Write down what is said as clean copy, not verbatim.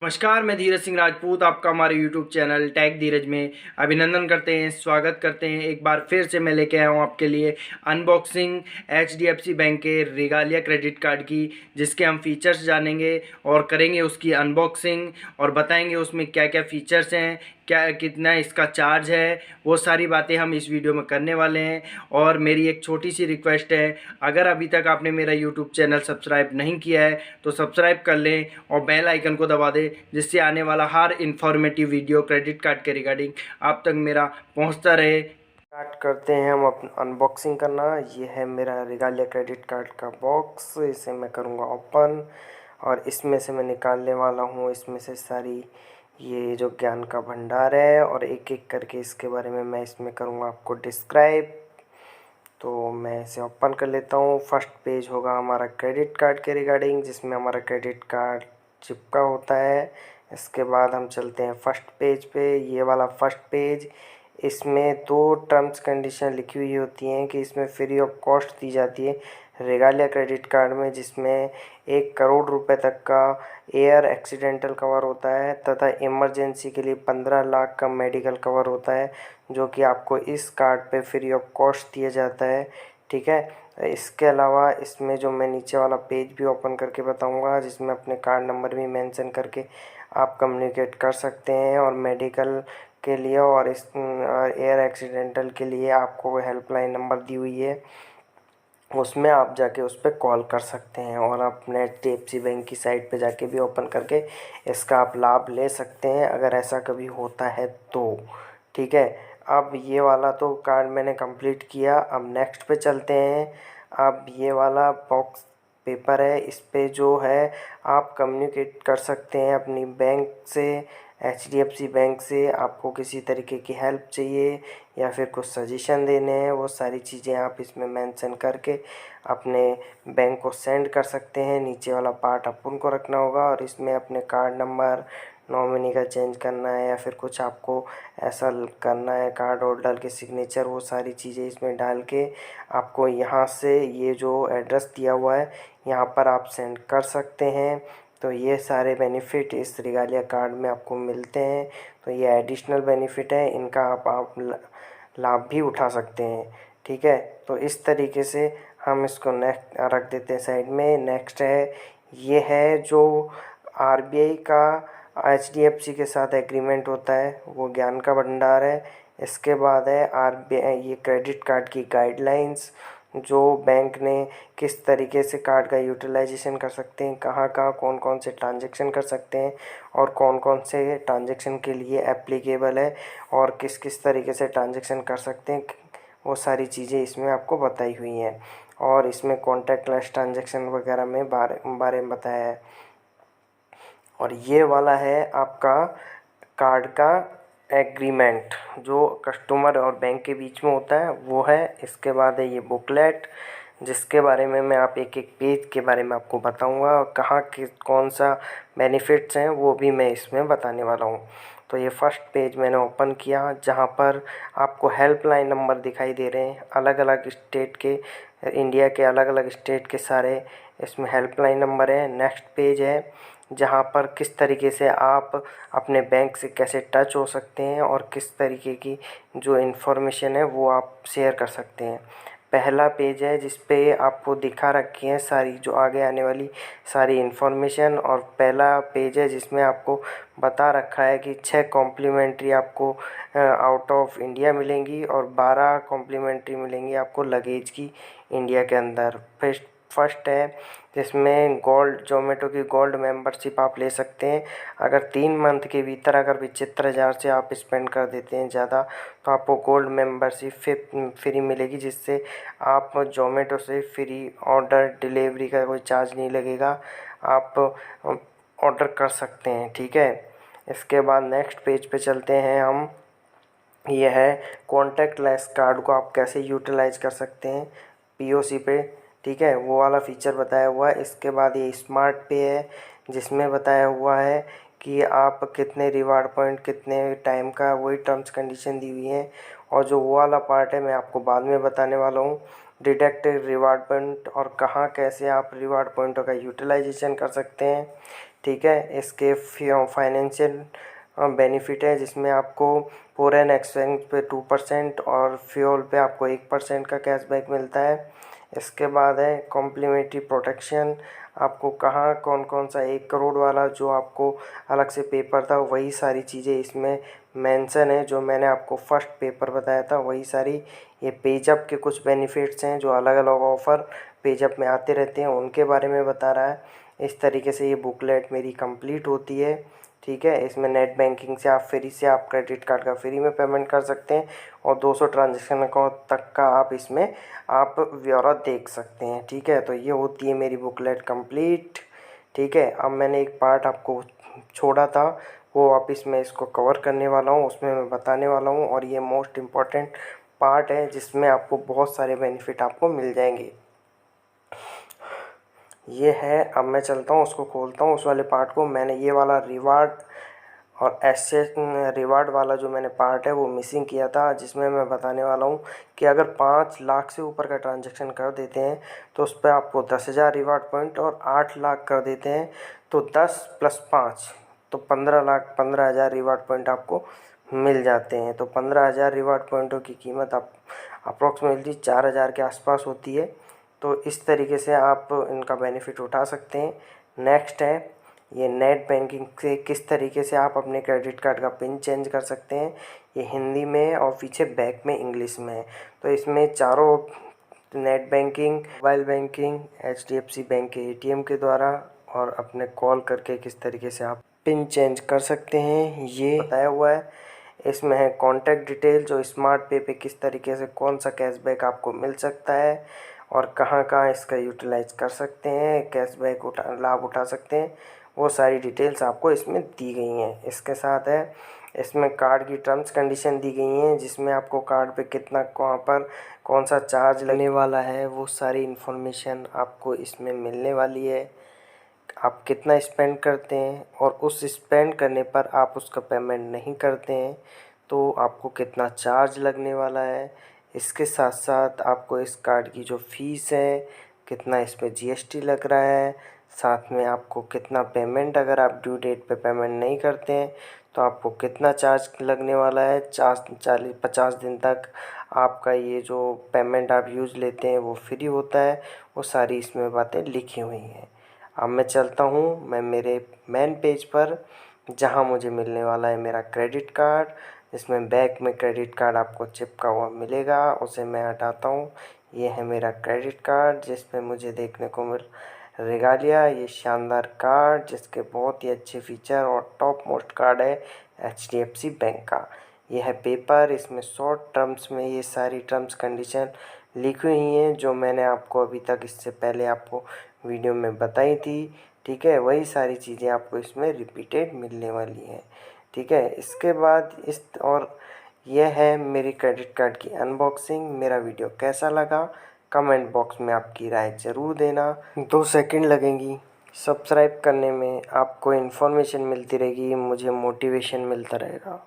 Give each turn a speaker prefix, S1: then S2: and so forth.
S1: नमस्कार, मैं धीरज सिंह राजपूत आपका हमारे यूट्यूब चैनल टैग धीरज में अभिनंदन करते हैं, स्वागत करते हैं। एक बार फिर से मैं लेके आया हूँ आपके लिए अनबॉक्सिंग एचडीएफसी बैंक के रिगालिया क्रेडिट कार्ड की, जिसके हम फीचर्स जानेंगे और करेंगे उसकी अनबॉक्सिंग और बताएंगे उसमें क्या क्या फीचर्स हैं, क्या कितना इसका चार्ज है, वो सारी बातें हम इस वीडियो में करने वाले हैं। और मेरी एक छोटी सी रिक्वेस्ट है, अगर अभी तक आपने मेरा यूट्यूब चैनल सब्सक्राइब नहीं किया है तो सब्सक्राइब कर लें और बेल आइकन को दबा दें, जिससे आने वाला हर इन्फॉर्मेटिव वीडियो क्रेडिट कार्ड के रिगार्डिंग आप तक मेरा पहुंचता रहे। स्टार्ट करते हैं हम अपना अनबॉक्सिंग करना। ये है मेरा रिगालिया क्रेडिट कार्ड का बॉक्स, इसे मैं करूँगा ओपन और इसमें से मैं निकालने वाला हूँ इसमें से सारी ये जो ज्ञान का भंडार है, और एक एक करके इसके बारे में मैं इसमें करूँगा आपको डिस्क्राइब। तो मैं इसे ओपन कर लेता हूँ। फर्स्ट पेज होगा हमारा क्रेडिट कार्ड के रिगार्डिंग, जिसमें हमारा क्रेडिट कार्ड चिपका होता है। इसके बाद हम चलते हैं फर्स्ट पेज पे। ये वाला फर्स्ट पेज, इसमें दो टर्म्स कंडीशन लिखी हुई होती हैं कि इसमें फ्री ऑफ कॉस्ट दी जाती है रेगालिया क्रेडिट कार्ड में, जिसमें 1 करोड़ रुपए तक का एयर एक्सीडेंटल कवर होता है तथा इमरजेंसी के लिए 15 लाख का मेडिकल कवर होता है, जो कि आपको इस कार्ड पे फ्री ऑफ कॉस्ट दिया जाता है। ठीक है, इसके अलावा इसमें जो मैं नीचे वाला पेज भी ओपन करके बताऊंगा, जिसमें अपने कार्ड नंबर भी मेंशन करके आप कम्युनिकेट कर सकते हैं। और मेडिकल के लिए और इस एयर एक्सीडेंटल के लिए आपको हेल्पलाइन नंबर दी हुई है, उसमें आप जाके उस पर कॉल कर सकते हैं। और आप एचडीएफसी बैंक की साइट पे जाके भी ओपन करके इसका आप लाभ ले सकते हैं, अगर ऐसा कभी होता है तो। ठीक है, अब ये वाला तो कार्ड मैंने कंप्लीट किया। अब नेक्स्ट पे चलते हैं। अब ये वाला बॉक्स पेपर है, इस पे जो है आप कम्युनिकेट कर सकते हैं अपनी बैंक से, एचडीएफसी बैंक से। आपको किसी तरीके की हेल्प चाहिए या फिर कुछ सजेशन देने हैं, वो सारी चीज़ें आप इसमें मेंशन करके अपने बैंक को सेंड कर सकते हैं। नीचे वाला पार्ट अपन को रखना होगा और इसमें अपने कार्ड नंबर, नॉमिनी का चेंज करना है या फिर कुछ आपको ऐसा करना है, कार्ड होल्डर के सिग्नेचर, वो सारी चीज़ें इसमें डाल के आपको यहाँ से ये जो एड्रेस दिया हुआ है यहाँ पर आप सेंड कर सकते हैं। तो ये सारे बेनिफिट इस रिगालिया कार्ड में आपको मिलते हैं। तो ये एडिशनल बेनिफिट है, इनका आप लाभ भी उठा सकते हैं। ठीक है, तो इस तरीके से हम इसको नेक्स्ट रख देते हैं साइड में। नेक्स्ट है, ये है जो आरबीआई का एचडीएफसी के साथ एग्रीमेंट होता है, वो ज्ञान का भंडार है। इसके बाद है आरबीआई ये क्रेडिट कार्ड की गाइडलाइंस, जो बैंक ने किस तरीके से कार्ड का यूटिलाइजेशन कर सकते हैं, कहाँ कहाँ कौन कौन से ट्रांजैक्शन कर सकते हैं और कौन कौन से ट्रांजैक्शन के लिए एप्लीकेबल है और किस किस तरीके से ट्रांजैक्शन कर सकते हैं, वो सारी चीज़ें इसमें आपको बताई हुई हैं। और इसमें कॉन्टैक्टलेस ट्रांजैक्शन वगैरह में बारे में बताया है। और ये वाला है आपका कार्ड का एग्रीमेंट, जो कस्टमर और बैंक के बीच में होता है, वो है। इसके बाद है ये बुकलेट, जिसके बारे में मैं आप एक एक पेज के बारे में आपको बताऊंगा और कहाँ के कौन सा बेनिफिट्स हैं वो भी मैं इसमें बताने वाला हूँ। तो ये फर्स्ट पेज मैंने ओपन किया, जहाँ पर आपको हेल्पलाइन नंबर दिखाई दे रहे हैं अलग अलग स्टेट के, इंडिया के अलग अलग स्टेट के सारे इसमें हेल्पलाइन नंबर है। नेक्स्ट पेज है जहाँ पर किस तरीके से आप अपने बैंक से कैसे टच हो सकते हैं और किस तरीके की जो इन्फॉर्मेशन है वो आप शेयर कर सकते हैं। पहला पेज है जिस पे आपको दिखा रखी है सारी जो आगे आने वाली सारी इन्फॉर्मेशन, और पहला पेज है जिसमें आपको बता रखा है कि 6 कॉम्प्लीमेंट्री आपको आउट ऑफ इंडिया मिलेंगी और 12 कॉम्प्लीमेंट्री मिलेंगी आपको लगेज की इंडिया के अंदर। फर्स्ट है जिसमें गोल्ड, जोमेटो की गोल्ड मेंबरशिप आप ले सकते हैं। अगर 3 मंथ के भीतर अगर 75,000 से आप स्पेंड कर देते हैं ज़्यादा, तो आपको गोल्ड मेंबरशिप फ्री मिलेगी, जिससे आप जोमेटो से फ्री ऑर्डर डिलीवरी का कोई चार्ज नहीं लगेगा, आप ऑर्डर कर सकते हैं। ठीक है, इसके बाद नेक्स्ट पेज पे चलते हैं हम। यह है कॉन्टैक्टलेस कार्ड को आप कैसे यूटिलाइज कर सकते हैं पीओसी पे। ठीक है, वो वाला फीचर बताया हुआ है। इसके बाद ये स्मार्ट पे है, जिसमें बताया हुआ है कि आप कितने रिवार्ड पॉइंट, कितने टाइम का, वही टर्म्स कंडीशन दी हुई है। और जो वो वाला पार्ट है मैं आपको बाद में बताने वाला हूँ, डिडक्ट रिवार्ड पॉइंट और कहाँ कैसे आप रिवार्ड पॉइंटों का यूटिलाइजेशन कर सकते हैं। ठीक है। इसके फाइनेंशियल बेनिफिट है जिसमें आपको फॉरेन एक्सचेंज पे 2% और फ्यूल पे आपको 1% का कैशबैक मिलता है। इसके बाद है कॉम्प्लीमेंट्री प्रोटेक्शन। आपको कहाँ कौन कौन सा 1 करोड़ वाला जो आपको अलग से पेपर था वही सारी चीज़ें इसमें मेंशन है जो मैंने आपको फर्स्ट पेपर बताया था वही सारी। ये पेजअप के कुछ बेनिफिट्स हैं जो अलग अलग ऑफ़र पेजअप में आते रहते हैं उनके बारे में बता रहा है। इस तरीके से ये बुकलेट मेरी कंप्लीट होती है। ठीक है। इसमें नेट बैंकिंग से आप क्रेडिट कार्ड का फ्री में पेमेंट कर सकते हैं और 200 ट्रांजेक्शन तक का आप इसमें आप ब्यौरा देख सकते हैं। ठीक है। तो ये होती है मेरी बुकलेट कंप्लीट। ठीक है। अब मैंने एक पार्ट आपको छोड़ा था वो वापस मैं इसको कवर करने वाला हूँ, उसमें मैं बताने वाला हूँ और ये मोस्ट इम्पॉर्टेंट पार्ट है जिसमें आपको बहुत सारे बेनिफिट आपको मिल जाएंगे। ये है। अब मैं चलता हूँ उसको खोलता हूँ उस वाले पार्ट को। मैंने ये वाला रिवार्ड और एसेट रिवार्ड वाला जो मैंने पार्ट है वो मिसिंग किया था जिसमें मैं बताने वाला हूँ कि अगर 5 लाख से ऊपर का ट्रांजैक्शन कर देते हैं तो उस पर आपको 10,000 रिवार्ड पॉइंट और 8 लाख कर देते हैं तो 10 + 5 तो 15,000 रिवार्ड पॉइंट आपको मिल जाते हैं। तो 15,000 रिवार्ड पॉइंटों की कीमत आप अप्रॉक्सीमेटली 4,000 के आसपास होती है। तो इस तरीके से आप इनका बेनिफिट उठा सकते हैं। नेक्स्ट है ये नेट बैंकिंग से किस तरीके से आप अपने क्रेडिट कार्ड का पिन चेंज कर सकते हैं। ये हिंदी में और पीछे बैक में इंग्लिश में है। तो इसमें चारों net banking, mobile banking, HDFC bank के ATM के द्वारा और अपने कॉल करके किस तरीके से आप पिन चेंज कर सकते हैं ये बताया हुआ है। इसमें है कॉन्टैक्ट डिटेल जो स्मार्ट पे किस तरीके से कौन सा कैशबैक आपको मिल सकता है और कहाँ कहाँ इसका यूटिलाइज कर सकते हैं, कैशबैक लाभ उठा सकते हैं, वो सारी डिटेल्स आपको इसमें दी गई हैं। इसके साथ है इसमें कार्ड की टर्म्स कंडीशन दी गई हैं जिसमें आपको कार्ड पे कितना कहाँ पर कौन सा चार्ज लगने वाला है वो सारी इन्फॉर्मेशन आपको इसमें मिलने वाली है। आप कितना स्पेंड करते हैं और उस स्पेंड करने पर आप उसका पेमेंट नहीं करते हैं तो आपको कितना चार्ज लगने वाला है। इसके साथ साथ आपको इस कार्ड की जो फ़ीस है कितना इस पर GST लग रहा है, साथ में आपको कितना पेमेंट अगर आप ड्यू डेट पे पेमेंट नहीं करते हैं तो आपको कितना चार्ज लगने वाला है। 50 दिन तक आपका ये जो पेमेंट आप यूज़ लेते हैं वो फ्री होता है। वो सारी इसमें बातें लिखी हुई हैं। अब मैं चलता हूँ मैं मेरे मेन पेज पर जहाँ मुझे मिलने वाला है मेरा क्रेडिट कार्ड, जिसमें बैक में क्रेडिट कार्ड आपको चिपका हुआ मिलेगा, उसे मैं हटाता हूँ। ये है मेरा क्रेडिट कार्ड जिसमें मुझे देखने को मिल रेगालिया, ये शानदार कार्ड जिसके बहुत ही अच्छे फीचर और टॉप मोस्ट कार्ड है HDFC बैंक का। ये है पेपर, इसमें शॉर्ट टर्म्स में ये सारी टर्म्स कंडीशन लिखी हुई हैं जो मैंने आपको अभी तक इससे पहले आपको वीडियो में बताई थी। ठीक है। वही सारी चीज़ें आपको इसमें रिपीटेड मिलने वाली हैं। ठीक है। इसके बाद और यह है मेरी क्रेडिट कार्ड की अनबॉक्सिंग। मेरा वीडियो कैसा लगा कमेंट बॉक्स में आपकी राय ज़रूर देना। 2 सेकंड लगेंगी। सब्सक्राइब करने में आपको इन्फॉर्मेशन मिलती रहेगी, मुझे मोटिवेशन मिलता रहेगा।